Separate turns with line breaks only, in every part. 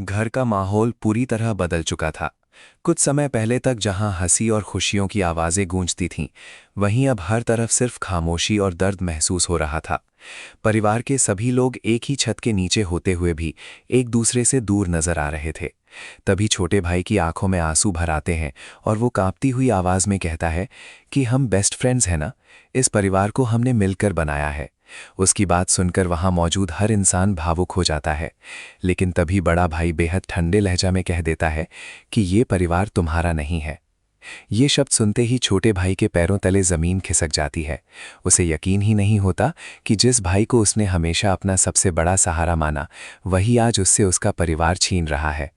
घर का माहौल पूरी तरह बदल चुका था। कुछ समय पहले तक जहां हंसी और खुशियों की आवाज़ें गूंजती थीं, वहीं अब हर तरफ सिर्फ खामोशी और दर्द महसूस हो रहा था। परिवार के सभी लोग एक ही छत के नीचे होते हुए भी एक दूसरे से दूर नजर आ रहे थे। तभी छोटे भाई की आंखों में आंसू भर आते हैं और वो कांपती हुई आवाज़ में कहता है कि हम बेस्ट फ्रेंड्स हैं ना, इस परिवार को हमने मिलकर बनाया है। उसकी बात सुनकर वहां मौजूद हर इंसान भावुक हो जाता है। लेकिन तभी बड़ा भाई बेहद ठंडे लहजा में कह देता है कि ये परिवार तुम्हारा नहीं है। ये शब्द सुनते ही छोटे भाई के पैरों तले जमीन खिसक जाती है। उसे यकीन ही नहीं होता कि जिस भाई को उसने हमेशा अपना सबसे बड़ा सहारा माना, वही आज उससे उसका परिवार छीन रहा है।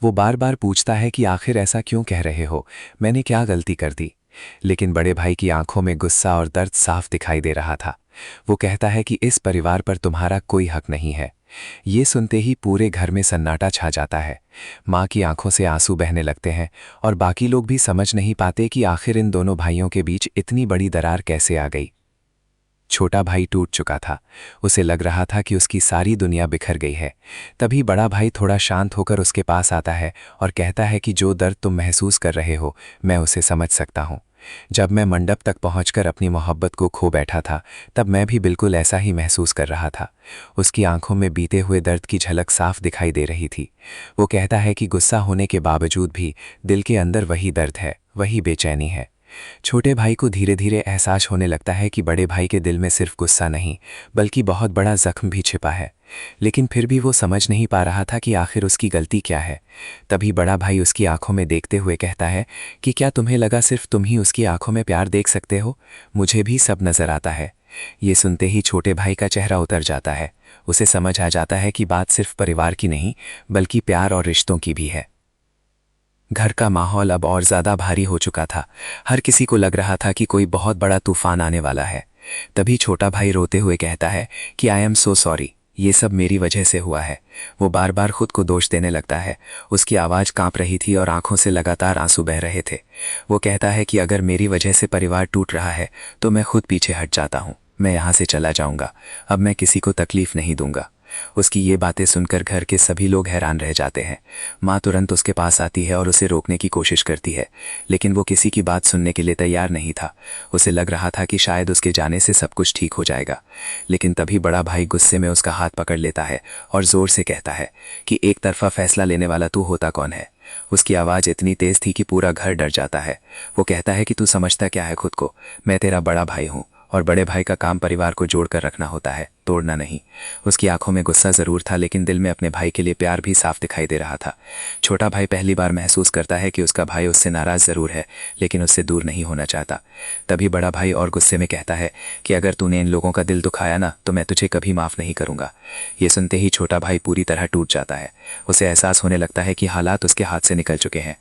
वो बार बार पूछता है कि आखिर ऐसा क्यों कह रहे हो, मैंने क्या गलती कर दी। लेकिन बड़े भाई की आंखों में गुस्सा और दर्द साफ दिखाई दे रहा था। वो कहता है कि इस परिवार पर तुम्हारा कोई हक नहीं है। ये सुनते ही पूरे घर में सन्नाटा छा जाता है। माँ की आंखों से आंसू बहने लगते हैं और बाकी लोग भी समझ नहीं पाते कि आखिर इन दोनों भाइयों के बीच इतनी बड़ी दरार कैसे आ गई। छोटा भाई टूट चुका था। उसे लग रहा था कि उसकी सारी दुनिया बिखर गई है। तभी बड़ा भाई थोड़ा शांत होकर उसके पास आता है और कहता है कि जो दर्द तुम महसूस कर रहे हो, मैं उसे समझ सकता हूँ। जब मैं मंडप तक पहुंचकर अपनी मोहब्बत को खो बैठा था, तब मैं भी बिल्कुल ऐसा ही महसूस कर रहा था। उसकी आंखों में बीते हुए दर्द की झलक साफ दिखाई दे रही थी। वो कहता है कि गुस्सा होने के बावजूद भी दिल के अंदर वही दर्द है, वही बेचैनी है। छोटे भाई को धीरे धीरे एहसास होने लगता है कि बड़े भाई के दिल में सिर्फ गुस्सा नहीं, बल्कि बहुत बड़ा जख्म भी छिपा है। लेकिन फिर भी वो समझ नहीं पा रहा था कि आखिर उसकी गलती क्या है। तभी बड़ा भाई उसकी आंखों में देखते हुए कहता है कि क्या तुम्हें लगा सिर्फ तुम ही उसकी आंखों में प्यार देख सकते हो? मुझे भी सब नजर आता है। ये सुनते ही छोटे भाई का चेहरा उतर जाता है। उसे समझ आ जाता है कि बात सिर्फ परिवार की नहीं, बल्कि प्यार और रिश्तों की भी है। घर का माहौल अब और ज्यादा भारी हो चुका था। हर किसी को लग रहा था कि कोई बहुत बड़ा तूफान आने वाला है। तभी छोटा भाई रोते हुए कहता है कि आई एम सो सॉरी, ये सब मेरी वजह से हुआ है। वो बार बार खुद को दोष देने लगता है। उसकी आवाज़ कांप रही थी और आंखों से लगातार आंसू बह रहे थे। वो कहता है कि अगर मेरी वजह से परिवार टूट रहा है, तो मैं खुद पीछे हट जाता हूँ। मैं यहाँ से चला जाऊँगा। अब मैं किसी को तकलीफ नहीं दूंगा। उसकी ये बातें सुनकर घर के सभी लोग हैरान रह जाते हैं। माँ तुरंत उसके पास आती है और उसे रोकने की कोशिश करती है, लेकिन वो किसी की बात सुनने के लिए तैयार नहीं था। उसे लग रहा था कि शायद उसके जाने से सब कुछ ठीक हो जाएगा। लेकिन तभी बड़ा भाई गुस्से में उसका हाथ पकड़ लेता है और जोर से कहता है कि एक तरफा फैसला लेने वाला तू होता कौन है? उसकी आवाज़ इतनी तेज थी कि पूरा घर डर जाता है। वो कहता है कि तू समझता क्या है खुद को? मैं तेरा बड़ा भाई हूँ और बड़े भाई का काम परिवार को जोड़कर रखना होता है, तोड़ना नहीं। उसकी आंखों में गुस्सा जरूर था, लेकिन दिल में अपने भाई के लिए प्यार भी साफ दिखाई दे रहा था। छोटा भाई पहली बार महसूस करता है कि उसका भाई उससे नाराज जरूर है, लेकिन उससे दूर नहीं होना चाहता। तभी बड़ा भाई और गुस्से में कहता है कि अगर तूने इन लोगों का दिल दुखाया ना, तो मैं तुझे कभी माफ नहीं करूंगा। ये सुनते ही छोटा भाई पूरी तरह टूट जाता है। उसे एहसास होने लगता है कि हालात उसके हाथ से निकल चुके हैं।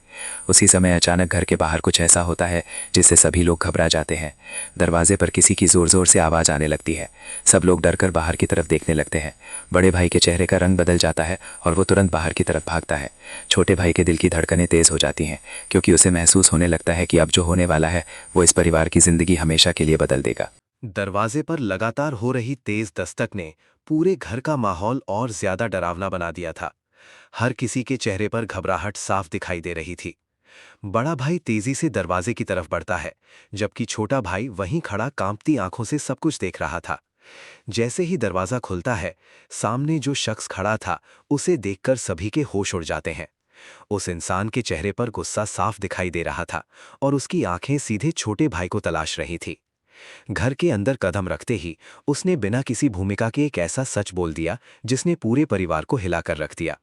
उसी समय अचानक घर के बाहर कुछ ऐसा होता है जिससे सभी लोग घबरा जाते हैं। दरवाजे पर किसी की जोर जोर से आवाज आने लगती है। सब लोग डरकर बाहर की तरफ देखने लगते हैं। बड़े भाई के चेहरे का रंग बदल जाता है और वो तुरंत बाहर की तरफ भागता है। छोटे भाई के दिल की धड़कनें तेज हो जाती हैं, क्योंकि उसे महसूस होने लगता है कि अब जो होने वाला है वो इस परिवार की जिंदगी हमेशा के लिए बदल देगा।
दरवाजे पर लगातार हो रही तेज दस्तक ने पूरे घर का माहौल और ज्यादा डरावना बना दिया था। हर किसी के चेहरे पर घबराहट साफ दिखाई दे रही थी। बड़ा भाई तेजी से दरवाजे की तरफ बढ़ता है, जबकि छोटा भाई वहीं खड़ा कांपती आंखों से सब कुछ देख रहा था। जैसे ही दरवाजा खुलता है, सामने जो शख्स खड़ा था, उसे देखकर सभी के होश उड़ जाते हैं। उस इंसान के चेहरे पर गुस्सा साफ दिखाई दे रहा था और उसकी आंखें सीधे छोटे भाई को तलाश रही थी। घर के अंदर कदम रखते ही उसने बिना किसी भूमिका के एक ऐसा सच बोल दिया जिसने पूरे परिवार को हिलाकर रख दिया।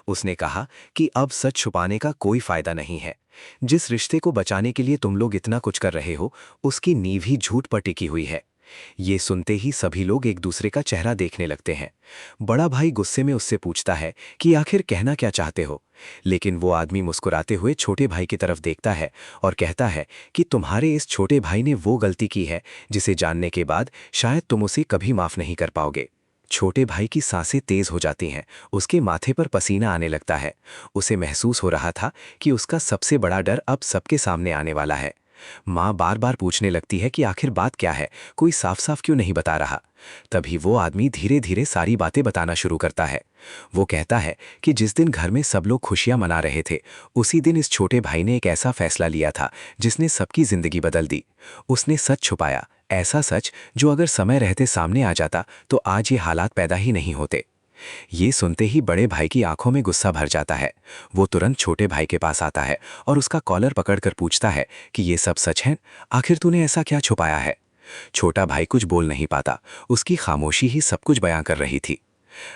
उसने कहा कि अब सच छुपाने का कोई फायदा नहीं है। जिस रिश्ते को बचाने के लिए तुम लोग इतना कुछ कर रहे हो, उसकी नींव ही झूठ पर टिकी हुई है। ये सुनते ही सभी लोग एक दूसरे का चेहरा देखने लगते हैं। बड़ा भाई गुस्से में उससे पूछता है कि आखिर कहना क्या चाहते हो, लेकिन वो आदमी मुस्कुराते हुए छोटे भाई की तरफ देखता है और कहता है कि तुम्हारे इस छोटे भाई ने वो गलती की है जिसे जानने के बाद शायद तुम उसे कभी माफ नहीं कर पाओगे। छोटे भाई की सांसें तेज हो जाती हैं, उसके माथे पर पसीना आने लगता है। उसे महसूस हो रहा था कि उसका सबसे बड़ा डर अब सबके सामने आने वाला है। माँ बार बार पूछने लगती है कि आखिर बात क्या है, कोई साफ साफ क्यों नहीं बता रहा। तभी वो आदमी धीरे धीरे सारी बातें बताना शुरू करता है। वो कहता है कि जिस दिन घर में सब लोग खुशियां मना रहे थे, उसी दिन इस छोटे भाई ने एक ऐसा फैसला लिया था जिसने सबकी जिंदगी बदल दी। उसने सच छुपाया, ऐसा सच जो अगर समय रहते सामने आ जाता तो आज ये हालात पैदा ही नहीं होते। ये सुनते ही बड़े भाई की आंखों में गुस्सा भर जाता है। वो तुरंत छोटे भाई के पास आता है और उसका कॉलर पकड़कर पूछता है कि ये सब सच है, आखिर तूने ऐसा क्या छुपाया है। छोटा भाई कुछ बोल नहीं पाता, उसकी खामोशी ही सब कुछ बयां कर रही थी।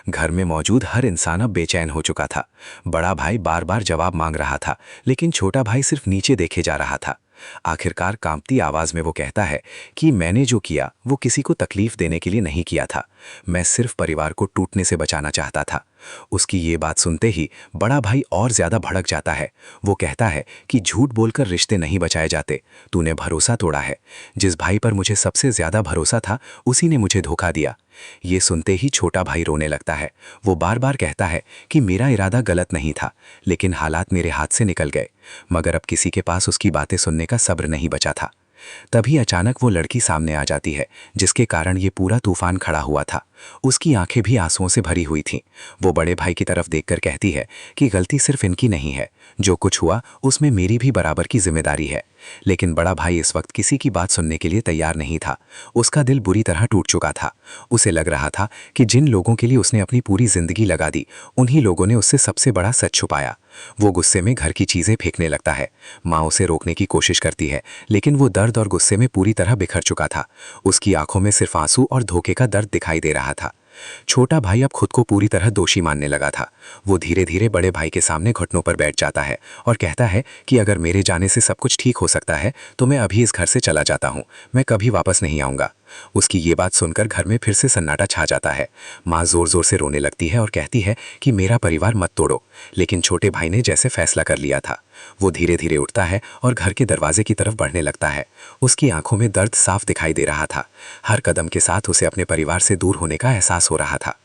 घर में मौजूद हर इंसान अब बेचैन हो चुका था। बड़ा भाई बार बार जवाब मांग रहा था, लेकिन छोटा भाई सिर्फ नीचे देखे जा रहा था। आखिरकार कांपती आवाज में वो कहता है कि मैंने जो किया वो किसी को तकलीफ देने के लिए नहीं किया था, मैं सिर्फ परिवार को टूटने से बचाना चाहता था। उसकी ये बात सुनते ही बड़ा भाई और ज्यादा भड़क जाता है। वो कहता है कि झूठ बोलकर रिश्ते नहीं बचाए जाते, तूने भरोसा तोड़ा है। जिस भाई पर मुझे सबसे ज्यादा भरोसा था, उसी ने मुझे धोखा दिया। ये सुनते ही छोटा भाई रोने लगता है। वो बार बार कहता है कि मेरा इरादा गलत नहीं था, लेकिन हालात मेरे हाथ से निकल गए। मगर अब किसी के पास उसकी बातें सुनने का सब्र नहीं बचा था। तभी अचानक वो लड़की सामने आ जाती है जिसके कारण ये पूरा तूफान खड़ा हुआ था। उसकी आंखें भी आंसुओं से भरी हुई थीं। वो बड़े भाई की तरफ देखकर कहती है कि गलती सिर्फ इनकी नहीं है, जो कुछ हुआ उसमें मेरी भी बराबर की जिम्मेदारी है। लेकिन बड़ा भाई इस वक्त किसी की बात सुनने के लिए तैयार नहीं था। उसका दिल बुरी तरह टूट चुका था। उसे लग रहा था कि जिन लोगों के लिए उसने अपनी पूरी जिंदगी लगा दी, उन्हीं लोगों ने उससे सबसे बड़ा सच छुपाया। वो गुस्से में घर की चीजें फेंकने लगता है। माँ उसे रोकने की कोशिश करती है, लेकिन वो दर्द और गुस्से में पूरी तरह बिखर चुका था। उसकी आंखों में सिर्फ आंसू और धोखे का दर्द दिखाई दे रहा था। छोटा भाई अब खुद को पूरी तरह दोषी मानने लगा था। वो धीरे धीरे बड़े भाई के सामने घुटनों पर बैठ जाता है और कहता है कि अगर मेरे जाने से सब कुछ ठीक हो सकता है तो मैं अभी इस घर से चला जाता हूँ, मैं कभी वापस नहीं आऊँगा। उसकी ये बात सुनकर घर में फिर से सन्नाटा छा जाता है। माँ जोर जोर से रोने लगती है और कहती है कि मेरा परिवार मत तोड़ो। लेकिन छोटे भाई ने जैसे फैसला कर लिया था। वो धीरे धीरे उठता है और घर के दरवाजे की तरफ बढ़ने लगता है। उसकी आंखों में दर्द साफ दिखाई दे रहा था। हर कदम के साथ उसे अपने परिवार से दूर होने का एहसास हो रहा था।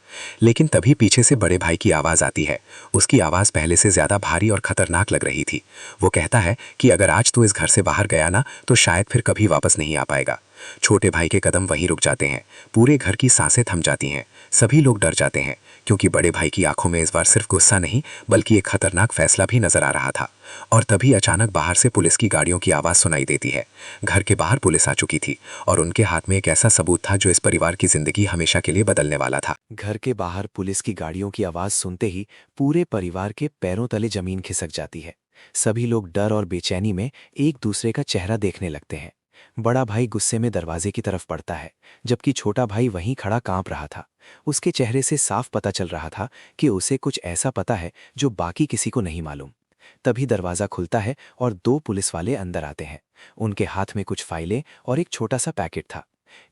लेकिन तभी पीछे से बड़े भाई की आवाज आती है। उसकी आवाज पहले से ज्यादा भारी और खतरनाक लग रही थी। वो कहता है कि अगर आज तू इस घर से बाहर गया ना, तो शायद फिर कभी वापस नहीं आ पाएगा। छोटे भाई के कदम वहीं रुक जाते हैं। पूरे घर की सांसें थम जाती हैं। सभी लोग डर जाते हैं, क्योंकि बड़े भाई की आंखों में इस बार सिर्फ गुस्सा नहीं, बल्कि एक खतरनाक फैसला भी नजर आ रहा था। और तभी अचानक बाहर से पुलिस की गाड़ियों की आवाज सुनाई देती है। घर के बाहर पुलिस आ चुकी थी और उनके हाथ में एक ऐसा सबूत था जो इस परिवार की जिंदगी हमेशा के लिए बदलने वाला था।
घर के बाहर पुलिस की गाड़ियों की आवाज सुनते ही पूरे परिवार के पैरों तले जमीन खिसक जाती है। सभी लोग डर और बेचैनी में एक दूसरे का चेहरा देखने लगते हैं। बड़ा भाई गुस्से में दरवाजे की तरफ बढ़ता है, जबकि छोटा भाई वहीं खड़ा कांप रहा था। उसके चेहरे से साफ पता चल रहा था कि उसे कुछ ऐसा पता है जो बाकी किसी को नहीं मालूम। तभी दरवाजा खुलता है और दो पुलिस वाले अंदर आते हैं। उनके हाथ में कुछ फाइलें और एक छोटा सा पैकेट था।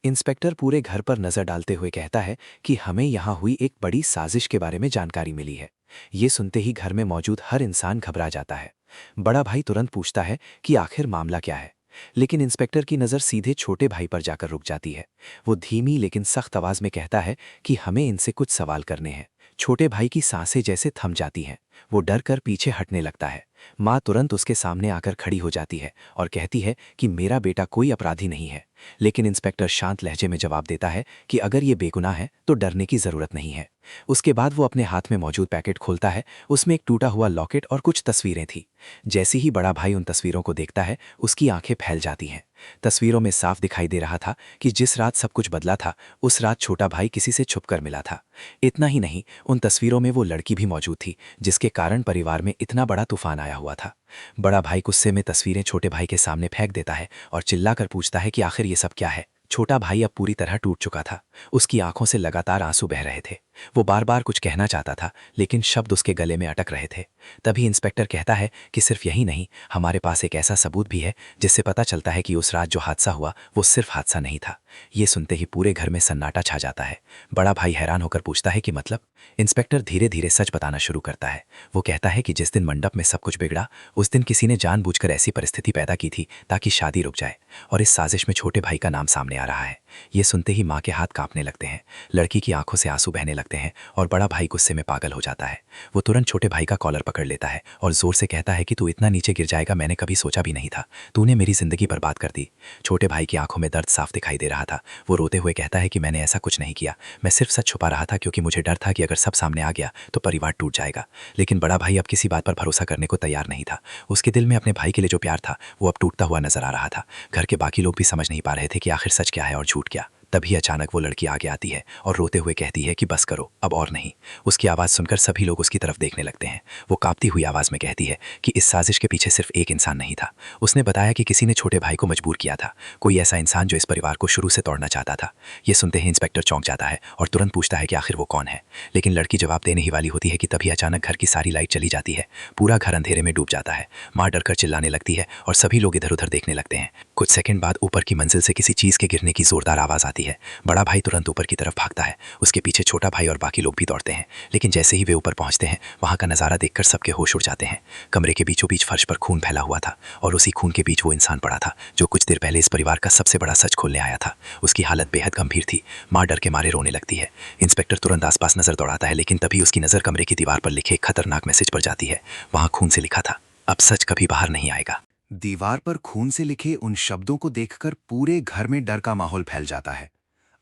इंस्पेक्टर पूरे घर पर नजर डालते हुए कहता है कि हमें यहाँ हुई एक बड़ी साजिश के बारे में जानकारी मिली है। ये सुनते ही घर में मौजूद हर इंसान घबरा जाता है। बड़ा भाई तुरंत पूछता है कि आखिर मामला क्या है, लेकिन इंस्पेक्टर की नज़र सीधे छोटे भाई पर जाकर रुक जाती है। वो धीमी लेकिन सख्त आवाज में कहता है कि हमें इनसे कुछ सवाल करने हैं। छोटे भाई की सांसें जैसे थम जाती हैं। वो डर कर पीछे हटने लगता है। माँ तुरंत उसके सामने आकर खड़ी हो जाती है और कहती है कि मेरा बेटा कोई अपराधी नहीं है। लेकिन इंस्पेक्टर शांत लहजे में जवाब देता है कि अगर ये बेगुनाह है तो डरने की जरूरत नहीं है। उसके बाद वो अपने हाथ में मौजूद पैकेट खोलता है। उसमें एक टूटा हुआ लॉकेट और कुछ तस्वीरें थी। जैसे ही बड़ा भाई उन तस्वीरों को देखता है, उसकी आंखें फैल जाती हैं। तस्वीरों में साफ दिखाई दे रहा था कि जिस रात सब कुछ बदला था, उस रात छोटा भाई किसी से छुपकर मिला था। इतना ही नहीं, उन तस्वीरों में वो लड़की भी मौजूद थी जिसके कारण परिवार में इतना बड़ा तूफान आया हुआ था। बड़ा भाई गुस्से में तस्वीरें छोटे भाई के सामने फेंक देता है और चिल्लाकर पूछता है कि आखिर ये सब क्या है। छोटा भाई अब पूरी तरह टूट चुका था। उसकी आंखों से लगातार आंसू बह रहे थे। वो बार बार कुछ कहना चाहता था, लेकिन शब्द उसके गले में अटक रहे थे। तभी इंस्पेक्टर कहता है कि सिर्फ यही नहीं, हमारे पास एक ऐसा सबूत भी है जिससे पता चलता है कि उस रात जो हादसा हुआ वो सिर्फ हादसा नहीं था। ये सुनते ही पूरे घर में सन्नाटा छा जाता है। बड़ा भाई हैरान होकर पूछता है कि मतलब? इंस्पेक्टर धीरे धीरे सच बताना शुरू करता है। वो कहता है कि जिस दिन मंडप में सब कुछ बिगड़ा, उस दिन किसी ने जानबूझकर ऐसी परिस्थिति पैदा की थी ताकि शादी रुक जाए, और इस साजिश में छोटे भाई का नाम सामने आ रहा है। ये सुनते ही माँ के हाथ कांपने लगते हैं। लड़की की आंखों से आंसू बहने लगते
लगते हैं और बड़ा भाई गुस्से में पागल हो जाता है। वो तुरंत छोटे भाई का कॉलर पकड़ लेता है और जोर से कहता है कि तू इतना नीचे गिर जाएगा मैंने कभी सोचा भी नहीं था, तूने मेरी जिंदगी बर्बाद कर दी। छोटे भाई की आंखों में दर्द साफ दिखाई दे रहा था। वो रोते हुए कहता है कि मैंने ऐसा कुछ नहीं किया, मैं सिर्फ सच छुपा रहा था क्योंकि मुझे डर था कि अगर सब सामने आ गया तो परिवार टूट जाएगा। लेकिन बड़ा भाई अब किसी बात पर भरोसा करने को तैयार नहीं था। उसके दिल में अपने भाई के लिए जो प्यार था वो अब टूटता हुआ नजर आ रहा था। घर के बाकी लोग भी समझ नहीं पा रहे थे कि आखिर सच क्या है और झूठ क्या। तभी अचानक वो लड़की आगे आती है और रोते हुए कहती है कि बस करो, अब और नहीं। उसकी आवाज़ सुनकर सभी लोग उसकी तरफ देखने लगते हैं। वो कांपती हुई आवाज़ में कहती है कि इस साजिश के पीछे सिर्फ एक इंसान नहीं था। उसने बताया कि किसी ने छोटे भाई को मजबूर किया था, कोई ऐसा इंसान जो इस परिवार को शुरू से तोड़ना चाहता था। ये सुनते ही इंस्पेक्टर चौंक जाता है और तुरंत पूछता है कि आखिर वो कौन है। लेकिन लड़की जवाब देने ही वाली होती है कि तभी अचानक घर की सारी लाइट चली जाती है। पूरा घर अंधेरे में डूब जाता है। माँ डरकर चिल्लाने लगती है और सभी लोग इधर उधर देखने लगते हैं। कुछ सेकंड बाद ऊपर की मंजिल से किसी चीज़ के गिरने की जोरदार आवाज़ आती है। बड़ा भाई तुरंत ऊपर की तरफ भागता है। उसके पीछे छोटा भाई और बाकी लोग भी दौड़ते हैं। लेकिन जैसे ही वे ऊपर पहुंचते हैं वहां का नज़ारा देखकर सबके होश उड़ जाते हैं। कमरे के बीचों बीच फर्श पर खून फैला हुआ था और उसी खून के बीच वो इंसान पड़ा था जो कुछ देर पहले इस परिवार का सबसे बड़ा सच खोलने आया था। उसकी हालत बेहद गंभीर थी। माँ डर के मारे रोने लगती है। इंस्पेक्टर तुरंत आसपास नजर दौड़ाता है लेकिन तभी उसकी नज़र कमरे की दीवार पर लिखे एक खतरनाक मैसेज पर जाती है। वहां खून से लिखा था, अब सच कभी बाहर नहीं आएगा।
दीवार पर खून से लिखे उन शब्दों को देखकर पूरे घर में डर का माहौल फैल जाता है।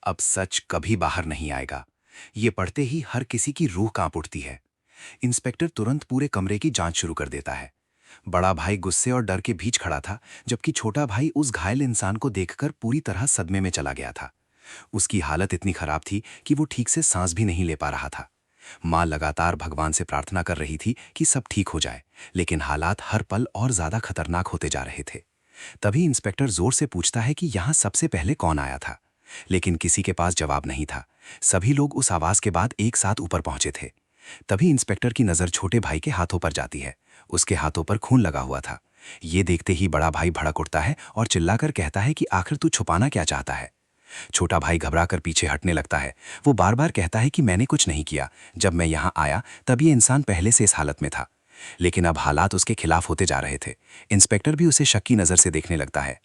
अब सच कभी बाहर नहीं आएगा। ये पढ़ते ही हर किसी की रूह कांप उठती है। इंस्पेक्टर तुरंत पूरे कमरे की जांच शुरू कर देता है। बड़ा भाई गुस्से और डर के बीच खड़ा था, जबकि छोटा भाई उस घायल इंसान को देखकर पूरी तरह सदमे में चला गया था। उसकी हालत इतनी खराब थी कि वो ठीक से सांस भी नहीं ले पा रहा था। माँ लगातार भगवान से प्रार्थना कर रही थी कि सब ठीक हो जाए, लेकिन हालात हर पल और ज्यादा खतरनाक होते जा रहे थे। तभी इंस्पेक्टर जोर से पूछता है कि यहाँ सबसे पहले कौन आया था, लेकिन किसी के पास जवाब नहीं था। सभी लोग उस आवाज के बाद एक साथ ऊपर पहुंचे थे। तभी इंस्पेक्टर की नजर छोटे भाई के हाथों पर जाती है। उसके हाथों पर खून लगा हुआ था। ये देखते ही बड़ा भाई भड़क उठता है और चिल्लाकर कहता है कि आखिर तू छुपाना क्या चाहता है। छोटा भाई घबराकर पीछे हटने लगता है। वो बार बार कहता है कि मैंने कुछ नहीं किया, जब मैं यहाँ आया तब ये इंसान पहले से इस हालत में था। लेकिन अब हालात उसके खिलाफ होते जा रहे थे। इंस्पेक्टर भी उसे शक की नजर से देखने लगता है।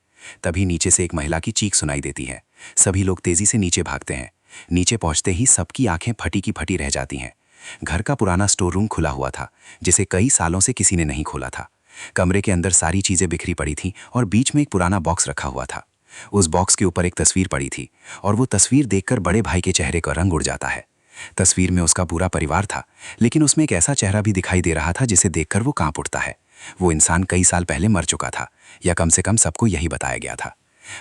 तभी नीचे से एक महिला की चीख सुनाई देती है। सभी लोग तेजी से नीचे भागते हैं। नीचे पहुंचते ही सबकी आंखें फटी की फटी रह जाती हैं। घर का पुराना स्टोर रूम खुला हुआ था, जिसे कई सालों से किसी ने नहीं खोला था। कमरे के अंदर सारी चीजें बिखरी पड़ी थीं और बीच में एक पुराना बॉक्स रखा हुआ था। उस बॉक्स के ऊपर एक तस्वीर पड़ी थी और वो तस्वीर देखकर बड़े भाई के चेहरे का रंग उड़ जाता है। तस्वीर में उसका पूरा परिवार था, लेकिन उसमें एक ऐसा चेहरा भी दिखाई दे रहा था जिसे देखकर वो कांप उठता है। वो इंसान कई साल पहले मर चुका था, या कम से कम सबको यही बताया गया था।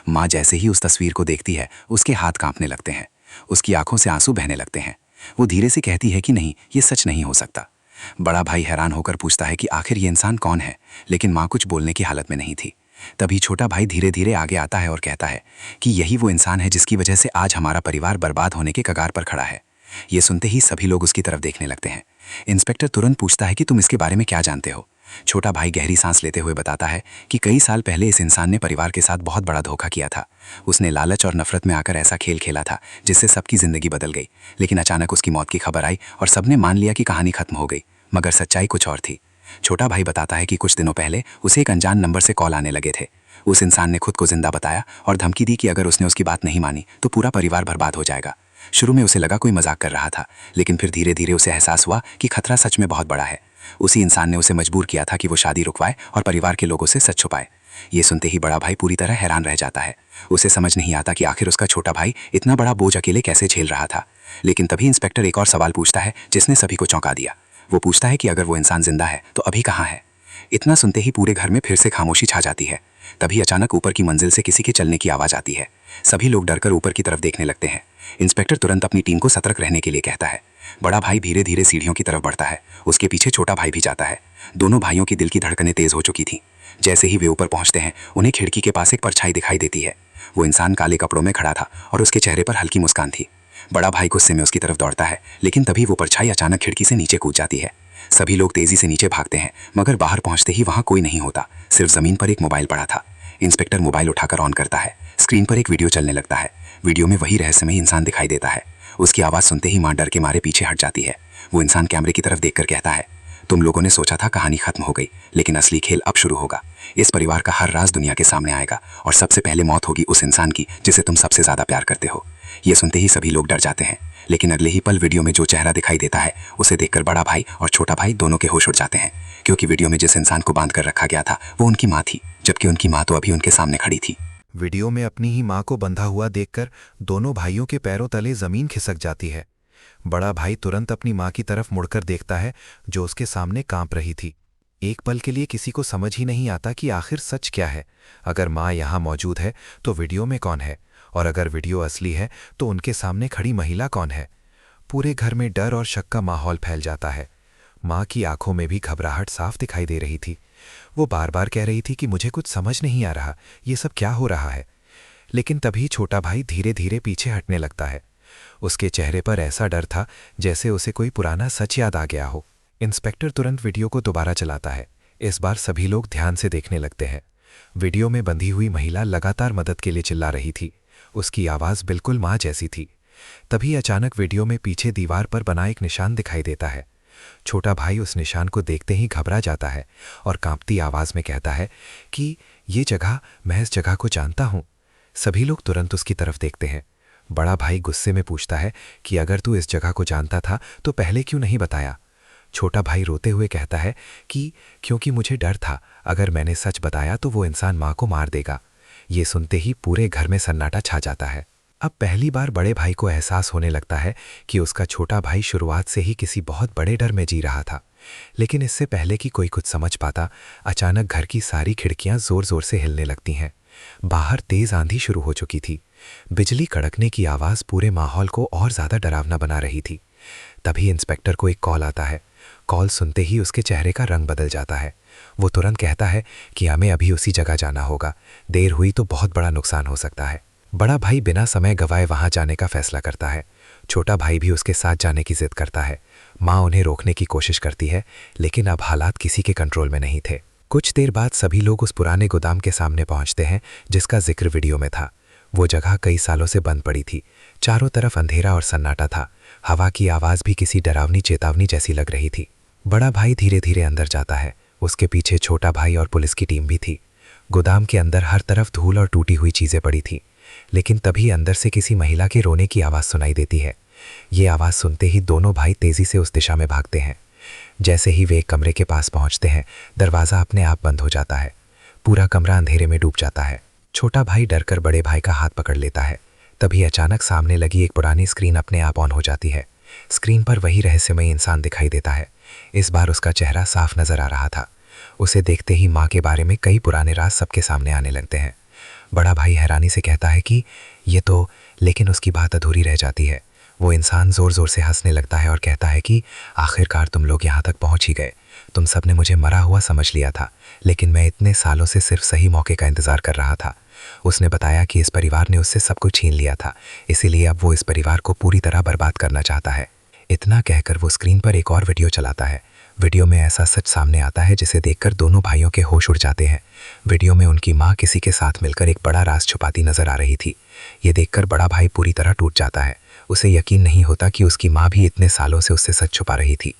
माँ जैसे ही उस तस्वीर को देखती है, उसके हाथ कांपने लगते हैं। उसकी आंखों से आंसू बहने लगते हैं। वो धीरे से कहती है कि नहीं, ये सच नहीं हो सकता। बड़ा भाई हैरान होकर पूछता है कि आखिर ये इंसान कौन है, लेकिन माँ कुछ बोलने की हालत में नहीं थी। तभी छोटा भाई धीरे धीरे आगे आता है और कहता है कि यही वो इंसान है जिसकी वजह से आज हमारा परिवार बर्बाद होने के कगार पर खड़ा है। ये सुनते ही सभी लोग उसकी तरफ देखने लगते हैं। इंस्पेक्टर तुरंत पूछता है कि तुम इसके बारे में क्या जानते हो। छोटा भाई गहरी सांस लेते हुए बताता है कि कई साल पहले इस इंसान ने परिवार के साथ बहुत बड़ा धोखा किया था। उसने लालच और नफरत में आकर ऐसा खेल खेला था जिससे सबकी जिंदगी बदल गई। लेकिन अचानक उसकी मौत की खबर आई और सबने मान लिया कि कहानी खत्म हो गई, मगर सच्चाई कुछ और थी। छोटा भाई बताता है कि कुछ दिनों पहले उसे एक अनजान नंबर से कॉल आने लगे थे। उस इंसान ने खुद को जिंदा बताया और धमकी दी कि अगर उसने उसकी बात नहीं मानी तो पूरा परिवार बर्बाद हो जाएगा। शुरू में उसे लगा कोई मजाक कर रहा था, लेकिन फिर धीरे धीरे उसे एहसास हुआ कि खतरा सच में बहुत बड़ा है। उसी इंसान ने उसे मजबूर किया था कि वो शादी रुकवाए और परिवार के लोगों से सच छुपाए। ये सुनते ही बड़ा भाई पूरी तरह हैरान रह जाता है। उसे समझ नहीं आता कि आखिर उसका छोटा भाई इतना बड़ा बोझ अकेले कैसे झेल रहा था। लेकिन तभी इंस्पेक्टर एक और सवाल पूछता है जिसने सभी को चौंका दिया। वो पूछता है कि अगर वो इंसान जिंदा है तो अभी कहाँ है। इतना सुनते ही पूरे घर में फिर से खामोशी छा जाती है। तभी अचानक ऊपर की मंजिल से किसी के चलने की आवाज आती है। सभी लोग डरकर ऊपर की तरफ देखने लगते हैं। इंस्पेक्टर तुरंत अपनी टीम को सतर्क रहने के लिए कहता है। बड़ा भाई धीरे धीरे सीढ़ियों की तरफ बढ़ता है। उसके पीछे छोटा भाई भी जाता है। दोनों भाइयों की दिल की धड़कनें तेज हो चुकी थीं। जैसे ही वे ऊपर पहुंचते हैं, उन्हें खिड़की के पास एक परछाई दिखाई देती है। वो इंसान काले कपड़ों में खड़ा था और उसके चेहरे पर हल्की मुस्कान थी। बड़ा भाई गुस्से में उसकी तरफ दौड़ता है, लेकिन तभी वो परछाई अचानक खिड़की से नीचे कूद जाती है। सभी लोग तेजी से नीचे भागते हैं, मगर बाहर पहुंचते ही वहां कोई नहीं होता। सिर्फ जमीन पर एक मोबाइल पड़ा था। इंस्पेक्टर मोबाइल उठाकर ऑन करता है। स्क्रीन पर एक वीडियो चलने लगता है। वीडियो में वही रहस्यमयी इंसान दिखाई देता है। उसकी आवाज सुनते ही मां डर के मारे पीछे हट जाती है। वो इंसान कैमरे की तरफ देखकर कहता है, तुम लोगों ने सोचा था कहानी खत्म हो गई, लेकिन असली खेल अब शुरू होगा। इस परिवार का हर राज दुनिया के सामने आएगा और सबसे पहले मौत होगी उस इंसान की जिसे तुम सबसे ज्यादा प्यार करते हो। ये सुनते ही सभी लोग डर जाते हैं।
लेकिन अगले ही पल वीडियो में जो चेहरा दिखाई देता है उसे देखकर बड़ा भाई और छोटा भाई दोनों के होश उड़ जाते हैं, क्योंकि वीडियो में जिस इंसान को बांध कर रखा गया था वो उनकी माँ थी, जबकि उनकी माँ तो अभी उनके सामने खड़ी थी।
वीडियो में अपनी ही माँ को बंधा हुआ देखकर दोनों भाइयों के पैरों तले जमीन खिसक जाती है। बड़ा भाई तुरंत अपनी माँ की तरफ मुड़कर देखता है जो उसके सामने कांप रही थी। एक पल के लिए किसी को समझ ही नहीं आता कि आखिर सच क्या है। अगर माँ यहाँ मौजूद है तो वीडियो में कौन है, और अगर वीडियो असली है तो उनके सामने खड़ी महिला कौन है। पूरे घर में डर और शक का माहौल फैल जाता है। माँ की आंखों में भी घबराहट साफ दिखाई दे रही थी। वो बार बार कह रही थी कि मुझे कुछ समझ नहीं आ रहा, ये सब क्या हो रहा है। लेकिन तभी छोटा भाई धीरे धीरे पीछे हटने लगता है। उसके चेहरे पर ऐसा डर था जैसे उसे कोई पुराना सच याद आ गया हो। इंस्पेक्टर तुरंत वीडियो को दोबारा चलाता है। इस बार सभी लोग ध्यान से देखने लगते हैं। वीडियो में बंधी हुई महिला लगातार मदद के लिए चिल्ला रही थी। उसकी आवाज़ बिल्कुल माँ जैसी थी। तभी अचानक वीडियो में पीछे दीवार पर बना एक निशान दिखाई देता है। छोटा भाई उस निशान को देखते ही घबरा जाता है और कांपती आवाज़ में कहता है कि ये जगह, मैं इस जगह को जानता हूँ। सभी लोग तुरंत उसकी तरफ देखते हैं। बड़ा भाई गुस्से में पूछता है कि अगर तू इस जगह को जानता था तो पहले क्यों नहीं बताया। छोटा भाई रोते हुए कहता है कि क्योंकि मुझे डर था, अगर मैंने सच बताया तो वो इंसान माँ को मार देगा। ये सुनते ही पूरे घर में सन्नाटा छा जाता है। अब पहली बार बड़े भाई को एहसास होने लगता है कि उसका छोटा भाई शुरुआत से ही किसी बहुत बड़े डर में जी रहा था। लेकिन इससे पहले कि कोई कुछ समझ पाता, अचानक घर की सारी खिड़कियां जोर जोर से हिलने लगती हैं। बाहर तेज आंधी शुरू हो चुकी थी। बिजली कड़कने की आवाज़ पूरे माहौल को और ज़्यादा डरावना बना रही थी। तभी इंस्पेक्टर को एक कॉल आता है। कॉल सुनते ही उसके चेहरे का रंग बदल जाता है। वो तुरंत कहता है कि हमें अभी उसी जगह जाना होगा, देर हुई तो बहुत बड़ा नुकसान हो सकता है। बड़ा भाई बिना समय गवाए वहां जाने का फैसला करता है। छोटा भाई भी उसके साथ जाने की जिद करता है। माँ उन्हें रोकने की कोशिश करती है, लेकिन अब हालात किसी के कंट्रोल में नहीं थे। कुछ देर बाद सभी लोग उस पुराने गोदाम के सामने पहुंचते हैं जिसका जिक्र वीडियो में था। वो जगह कई सालों से बंद पड़ी थी। चारों तरफ अंधेरा और सन्नाटा था। हवा की आवाज़ भी किसी डरावनी चेतावनी जैसी लग रही थी। बड़ा भाई धीरे धीरे अंदर जाता है। उसके पीछे छोटा भाई और पुलिस की टीम भी थी। गोदाम के अंदर हर तरफ धूल और टूटी हुई चीज़ें पड़ी थीं। लेकिन तभी अंदर से किसी महिला के रोने की आवाज़ सुनाई देती है। ये आवाज़ सुनते ही दोनों भाई तेज़ी से उस दिशा में भागते हैं। जैसे ही वे एक कमरे के पास पहुंचते हैं, दरवाज़ा अपने आप बंद हो जाता है। पूरा कमरा अंधेरे में डूब जाता है। छोटा भाई डरकर बड़े भाई का हाथ पकड़ लेता है। तभी अचानक सामने लगी एक पुरानी स्क्रीन अपने आप ऑन हो जाती है। स्क्रीन पर वही रहस्यमयी इंसान दिखाई देता है। इस बार उसका चेहरा साफ नजर आ रहा था। उसे देखते ही माँ के बारे में कई पुराने राज सबके सामने आने लगते हैं। बड़ा भाई हैरानी से कहता है कि ये तो, लेकिन उसकी बात अधूरी रह जाती है। वो इंसान ज़ोर ज़ोर से हंसने लगता है और कहता है कि आखिरकार तुम लोग यहाँ तक पहुँच ही गए। तुम सब ने मुझे मरा हुआ समझ लिया था, लेकिन मैं इतने सालों से सिर्फ सही मौके का इंतज़ार कर रहा था। उसने बताया कि इस परिवार ने उससे सब कुछ छीन लिया था, इसीलिए अब वो इस परिवार को पूरी तरह बर्बाद करना चाहता है। इतना कहकर वो स्क्रीन पर एक और वीडियो चलाता है। वीडियो में ऐसा सच सामने आता है जिसे देखकर दोनों भाइयों के होश उड़ जाते हैं। वीडियो में उनकी माँ किसी के साथ मिलकर एक बड़ा राज छुपाती नजर आ रही थी। ये देखकर बड़ा भाई पूरी तरह टूट जाता है। उसे यकीन नहीं होता कि उसकी माँ भी इतने सालों से उससे सच छुपा रही थी।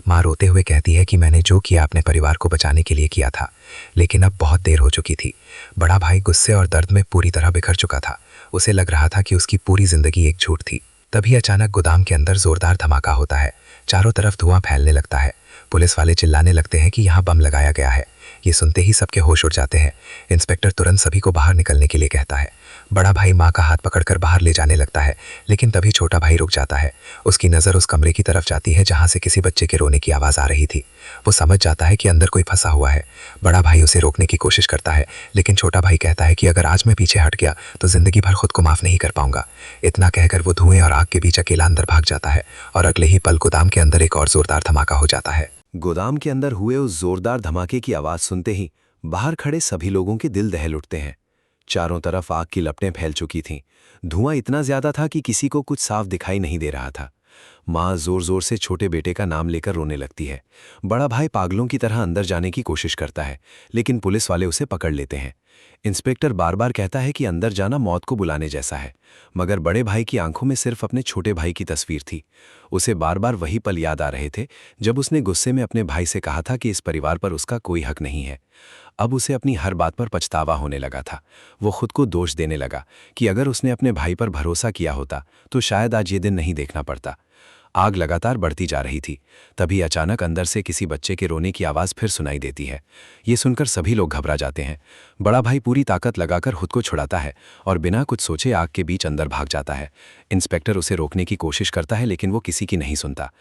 माँ रोते हुए कहती है कि मैंने जो किया अपने परिवार को बचाने के लिए किया था, लेकिन अब बहुत देर हो चुकी थी। बड़ा भाई गुस्से और दर्द में पूरी तरह बिखर चुका था। उसे लग रहा था कि उसकी पूरी जिंदगी एक झूठ थी। तभी अचानक गोदाम के अंदर जोरदार धमाका होता है। चारों तरफ धुआं फैलने लगता है। पुलिस वाले चिल्लाने लगते हैं कि यहाँ बम लगाया गया है। ये सुनते ही सबके होश उड़ जाते हैं। इंस्पेक्टर तुरंत सभी को बाहर निकलने के लिए कहता है। बड़ा भाई माँ का हाथ पकड़कर बाहर ले जाने लगता है, लेकिन तभी छोटा भाई रुक जाता है। उसकी नज़र उस कमरे की तरफ जाती है जहाँ से किसी बच्चे के रोने की आवाज़ आ रही थी। वो समझ जाता है कि अंदर कोई फंसा हुआ है। बड़ा भाई उसे रोकने की कोशिश करता है, लेकिन छोटा भाई कहता है कि अगर आज मैं पीछे हट गया तो जिंदगी भर खुद को माफ़ नहीं कर पाऊंगा। इतना कहकर वो धुएं और आग के बीच अकेला अंदर भाग जाता है और अगले ही पल गोदाम के अंदर एक और जोरदार धमाका हो जाता है।
गोदाम के अंदर हुए उस जोरदार धमाके की आवाज सुनते ही बाहर खड़े सभी लोगों के दिल दहल उठते हैं। चारों तरफ आग की लपटें फैल चुकी थीं। धुआं इतना ज्यादा था कि किसी को कुछ साफ दिखाई नहीं दे रहा था। माँ जोर जोर से छोटे बेटे का नाम लेकर रोने लगती है। बड़ा भाई पागलों की तरह अंदर जाने की कोशिश करता है, लेकिन पुलिस वाले उसे पकड़ लेते हैं। इंस्पेक्टर बार बार कहता है कि अंदर जाना मौत को बुलाने जैसा है, मगर बड़े भाई की आंखों में सिर्फ अपने छोटे भाई की तस्वीर थी। उसे बार बार वही पल याद आ रहे थे जब उसने गुस्से में अपने भाई से कहा था कि इस परिवार पर उसका कोई हक नहीं है। अब उसे अपनी हर बात पर पछतावा होने लगा था। वो खुद को दोष देने लगा कि अगर उसने अपने भाई पर भरोसा किया होता तो शायद आज ये दिन नहीं देखना पड़ता। आग लगातार बढ़ती जा रही थी। तभी अचानक अंदर से किसी बच्चे के रोने की आवाज़ फिर सुनाई देती है। ये सुनकर सभी लोग घबरा जाते हैं। बड़ा भाई पूरी ताकत लगाकर खुद को छुड़ाता है और बिना कुछ सोचे आग के बीच अंदर भाग जाता है। इंस्पेक्टर उसे रोकने की कोशिश करता है, लेकिन वो किसी की नहीं सुनता।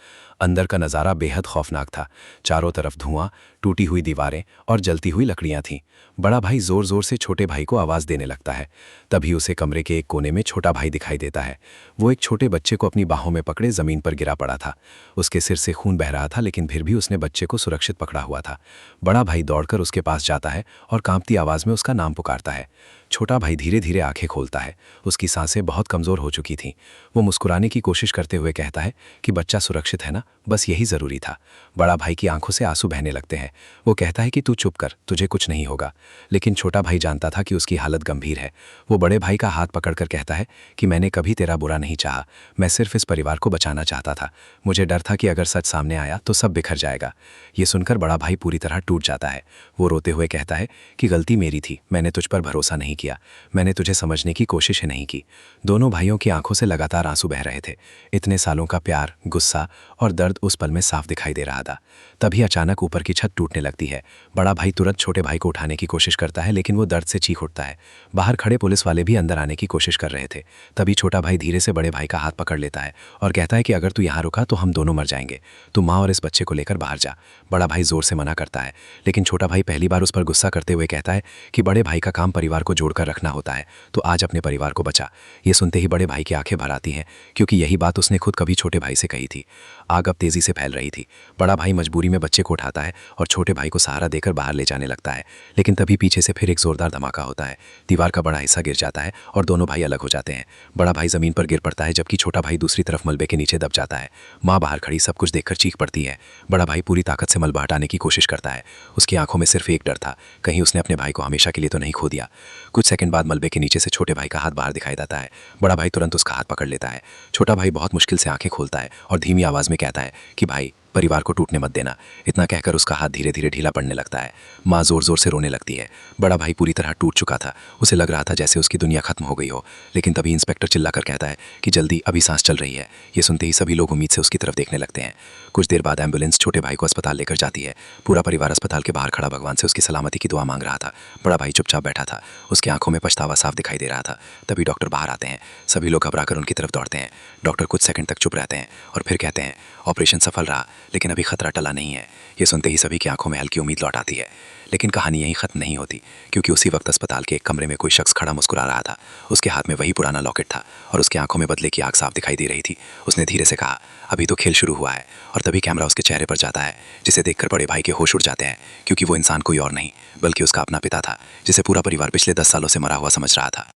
अंदर का नज़ारा बेहद खौफनाक था। चारों तरफ धुआं, टूटी हुई दीवारें और जलती हुई लकड़ियां थीं। बड़ा भाई जोर जोर से छोटे भाई को आवाज़ देने लगता है। तभी उसे कमरे के एक कोने में छोटा भाई दिखाई देता है। वो एक छोटे बच्चे को अपनी बाहों में पकड़े ज़मीन पर गिरा पड़ा था। उसके सिर से खून बह रहा था, लेकिन फिर भी उसने बच्चे को सुरक्षित पकड़ा हुआ था। बड़ा भाई दौड़कर उसके पास जाता है और कांपती आवाज़ में उसका नाम पुकारता है। छोटा भाई धीरे धीरे आंखें खोलता है। उसकी सांसें बहुत कमज़ोर हो चुकी थीं। वो मुस्कुराने की कोशिश करते हुए कहता है कि बच्चा सुरक्षित है ना, बस यही ज़रूरी था। बड़ा भाई की आंखों से आंसू बहने लगते हैं। वो कहता है कि तू चुप कर, तुझे कुछ नहीं होगा। लेकिन छोटा भाई जानता था कि उसकी हालत गंभीर है। वो बड़े भाई का हाथ पकड़कर कहता है कि मैंने कभी तेरा बुरा नहीं चाहा, मैं सिर्फ इस परिवार को बचाना चाहता था। मुझे डर था कि अगर सच सामने आया तो सब बिखर जाएगा। ये सुनकर बड़ा भाई पूरी तरह टूट जाता है। वो रोते हुए कहता है कि गलती मेरी थी, मैंने तुझ पर भरोसा नहीं किया, मैंने तुझे समझने की कोशिश ही नहीं की। दोनों भाइयों की आंखों से लगातार आंसू बह रहे थे। इतने सालों का प्यार, गुस्सा और दर्द उस पल में साफ दिखाई दे रहा था। तभी अचानक ऊपर की छत टूटने लगती है। बड़ा भाई तुरंत छोटे भाई को उठाने की कोशिश करता है, लेकिन वो दर्द से चीख उठता है। बाहर खड़े पुलिस वाले भी अंदर आने की कोशिश कर रहे थे। तभी छोटा भाई धीरे से बड़े भाई का हाथ पकड़ लेता है और कहता है कि अगर तू यहाँ रुका तो हम दोनों मर जाएंगे। तू माँ और इस बच्चे को लेकर बाहर जा। बड़ा भाई जोर से मना करता है, लेकिन छोटा भाई पहली बार उस पर गुस्सा करते हुए कहता है कि बड़े भाई का काम परिवार को जोड़कर रखना होता है, तो आज अपने परिवार को बचा। ये सुनते ही बड़े भाई की आंखें भर आती हैं, क्योंकि यही बात उसने खुद कभी छोटे भाई से कही थी। आग अब तेजी से फैल रही थी। बड़ा भाई मजबूरी में बच्चे को उठाता है और छोटे भाई को सहारा देकर बाहर ले जाने लगता है, लेकिन तभी पीछे से फिर एक जोरदार धमाका होता है। दीवार का बड़ा हिस्सा गिर जाता है और दोनों भाई अलग हो जाते हैं। बड़ा भाई जमीन पर गिर पड़ता है, जबकि छोटा भाई दूसरी तरफ मलबे के नीचे दब जाता है। माँ बाहर खड़ी सब कुछ देखकर चीख पड़ती है। बड़ा भाई पूरी ताकत से मलबा हटाने की कोशिश करता है। उसकी आंखों में सिर्फ एक डर था, कहीं उसने अपने भाई को हमेशा के लिए तो नहीं खो दिया। कुछ सेकंड बाद मलबे के नीचे से छोटे भाई का हाथ बाहर दिखाई देता है। बड़ा भाई तुरंत उसका हाथ पकड़ लेता है। छोटा भाई बहुत मुश्किल से आंखें खोलता है और धीमी आवाज में कहता है कि भाई, परिवार को टूटने मत देना। इतना कहकर उसका हाथ धीरे धीरे ढीला पड़ने लगता है। माँ जोर जोर से रोने लगती है। बड़ा भाई पूरी तरह टूट चुका था। उसे लग रहा था जैसे उसकी दुनिया खत्म हो गई हो। लेकिन तभी इंस्पेक्टर चिल्लाकर कहता है कि जल्दी, अभी सांस चल रही है। ये सुनते ही सभी लोग उम्मीद से उसकी तरफ देखने लगते हैं। कुछ देर बाद एम्बुलेंस छोटे भाई को अस्पताल लेकर जाती है। पूरा परिवार अस्पताल के बाहर खड़ा भगवान से उसकी सलामती की दुआ मांग रहा था। बड़ा भाई चुपचाप बैठा था। उसकी आंखों में पछतावा साफ दिखाई दे रहा था। तभी डॉक्टर बाहर आते हैं। सभी लोग घबराकर उनकी तरफ दौड़ते हैं। डॉक्टर कुछ सेकंड तक चुप रहते हैं और फिर कहते हैं, ऑपरेशन सफल रहा, लेकिन अभी खतरा टला नहीं है। ये सुनते ही सभी की आंखों में हल्की उम्मीद लौट आती है। लेकिन कहानी यहीं खत्म नहीं होती, क्योंकि उसी वक्त अस्पताल के एक कमरे में कोई शख्स खड़ा मुस्कुरा रहा था। उसके हाथ में वही पुराना लॉकेट था और उसकी आंखों में बदले की आग साफ दिखाई दे रही थी। उसने धीरे से कहा, अभी तो खेल शुरू हुआ है। और तभी कैमरा उसके चेहरे पर जाता है, जिसे देखकर बड़े भाई के होश उड़ जाते हैं, क्योंकि वो इंसान कोई और नहीं बल्कि उसका अपना पिता था, जिसे पूरा परिवार पिछले 10 सालों से मरा हुआ समझ रहा था।